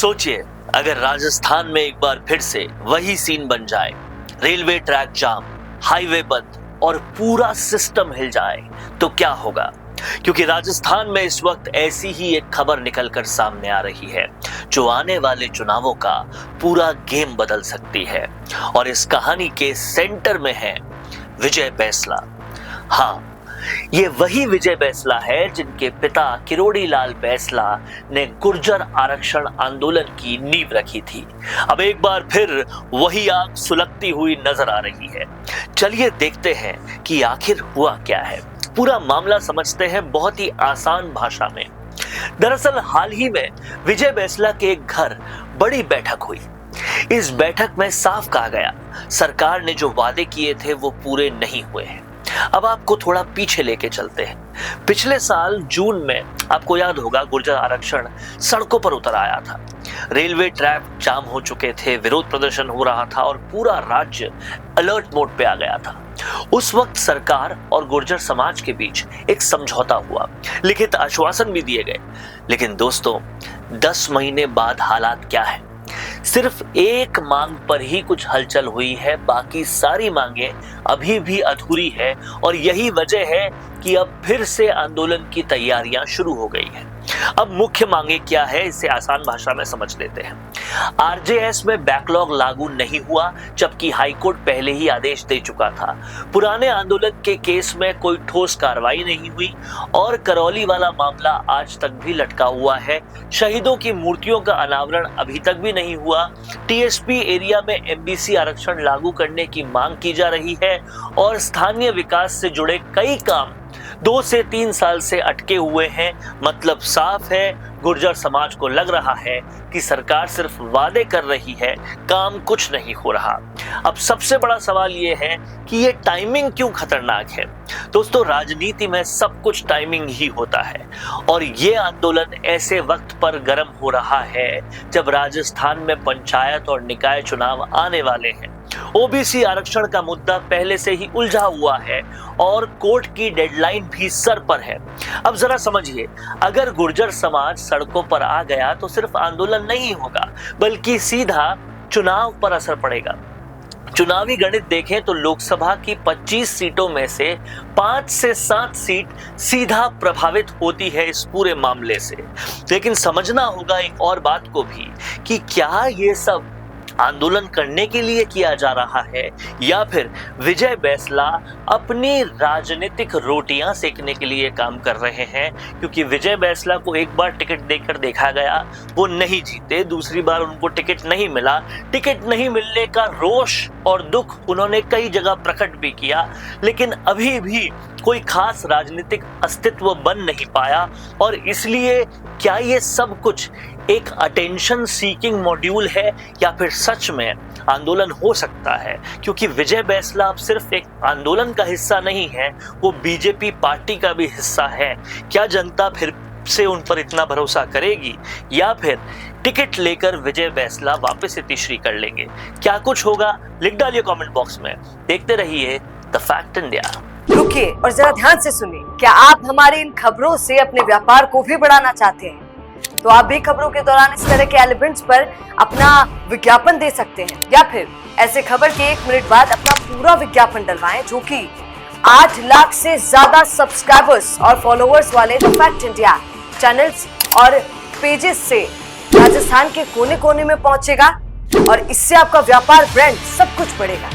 सोचिए, अगर राजस्थान में एक बार फिर से वही सीन बन जाए, रेलवे ट्रैक जाम, हाईवे बंद और पूरा सिस्टम हिल जाए, तो क्या होगा? क्योंकि राजस्थान में इस वक्त ऐसी ही एक खबर निकलकर सामने आ रही है जो आने वाले चुनावों का पूरा गेम बदल सकती है। और इस कहानी के सेंटर में है विजय बैंसला। हाँ, ये वही विजय बैंसला है जिनके पिता किरोड़ी लाल बैंसला ने गुर्जर आरक्षण आंदोलन की नींव रखी थी। अब एक बार फिर वही आग सुलगती हुई नजर आ रही है। चलिए देखते हैं कि आखिर हुआ क्या है। पूरा मामला समझते हैं बहुत ही आसान भाषा में। दरअसल हाल ही में विजय बैंसला के एक घर बड़ी बैठक हुई। इस बैठक में साफ कहा गया, सरकार ने जो वादे किए थे वो पूरे नहीं हुए हैं। अब आपको थोड़ा पीछे लेके चलते हैं। पिछले साल जून में आपको याद होगा, गुर्जर आरक्षण सड़कों पर उतर आया था। रेलवे ट्रैक जाम हो चुके थे, विरोध प्रदर्शन हो रहा था और पूरा राज्य अलर्ट मोड पे आ गया था। उस वक्त सरकार और गुर्जर समाज के बीच एक समझौता हुआ, लिखित आश्वासन भी दिए गए। लेकिन दोस्तों, 10 महीने बाद हालात क्या है? सिर्फ एक मांग पर ही कुछ हलचल हुई है, बाकी सारी मांगे अभी भी अधूरी है। और यही वजह है कि अब फिर से आंदोलन की तैयारियां शुरू हो गई हैं। अब मुख्य मांगे क्या है, इसे आसान भाषा में समझ लेते हैं। आरजेएस में बैकलॉग लागू नहीं हुआ, जबकि हाईकोर्ट पहले ही आदेश दे चुका था। पुराने आंदोलन के केस में कोई ठोस कार्रवाई नहीं हुई और करौली वाला मामला आज तक भी लटका हुआ है। शहीदों की मूर्तियों का अनावरण अभी तक भी नहीं हुआ। टीएसपी एरिया में एमबीसी आरक्षण लागू करने की मांग की जा रही है और स्थानीय विकास से जुड़े कई काम 2 से 3 साल से अटके हुए हैं। मतलब साफ है, गुर्जर समाज को लग रहा है कि सरकार सिर्फ वादे कर रही है, काम कुछ नहीं हो रहा। अब सबसे बड़ा सवाल ये है कि ये टाइमिंग क्यों खतरनाक है? दोस्तों, राजनीति में सब कुछ टाइमिंग ही होता है और ये आंदोलन ऐसे वक्त पर गर्म हो रहा है जब राजस्थान में पंचायत और निकाय चुनाव आने वाले हैं। ओबीसी आरक्षण का मुद्दा पहले से ही उलझा हुआ है और कोर्ट की डेडलाइन भी सर पर है। अब जरा समझिए, अगर गुर्जर समाज सड़कों पर आ गया तो सिर्फ आंदोलन नहीं होगा, बल्कि सीधा चुनाव पर असर पड़ेगा। चुनावी गणित देखें तो लोकसभा की 25 सीटों में से 5 से 7 सीट सीधा प्रभावित होती है इस पूरे मामले से। लेकिन समझना होगा एक और बात को भी कि क्या ये सब आंदोलन करने के लिए किया जा रहा है या फिर विजय बैंसला अपनी राजनीतिक रोटियां सेकने के लिए काम कर रहे हैं। क्योंकि विजय बैंसला को एक बार टिकट देकर देखा गया, वो नहीं जीते, दूसरी बार उनको टिकट नहीं मिला। टिकट नहीं मिलने का रोष और दुख उन्होंने कई जगह प्रकट भी किया, लेकिन अभी भी कोई खास राजनीतिक अस्तित्व बन नहीं पाया। और इसलिए क्या ये सब कुछ एक अटेंशन सीकिंग मॉड्यूल है या फिर सच में आंदोलन हो सकता है? क्योंकि विजय बैंसला अब सिर्फ एक आंदोलन का हिस्सा नहीं है, वो बीजेपी पार्टी का भी हिस्सा है। क्या जनता फिर से उन पर इतना भरोसा करेगी या फिर टिकट लेकर विजय बैंसला वापस तीसरी कर लेंगे? क्या कुछ होगा, लिख डालिए कमेंट बॉक्स में। देखते रहिए द फैक्ट इंडिया। रुकिए और जरा ध्यान से सुनिए। क्या आप हमारी इन खबरों से अपने व्यापार को भी बढ़ाना चाहते हैं? तो आप भी खबरों के दौरान इस तरह के एलिमेंट्स पर अपना विज्ञापन दे सकते हैं, या फिर ऐसे खबर के 1 मिनट बाद अपना पूरा विज्ञापन डलवाएं, जो कि 8 लाख से ज्यादा सब्सक्राइबर्स और फॉलोअर्स वाले द फैक्ट इंडिया चैनल्स और पेजेस से राजस्थान के कोने कोने में पहुंचेगा और इससे आपका व्यापार, ब्रांड सब कुछ बढ़ेगा।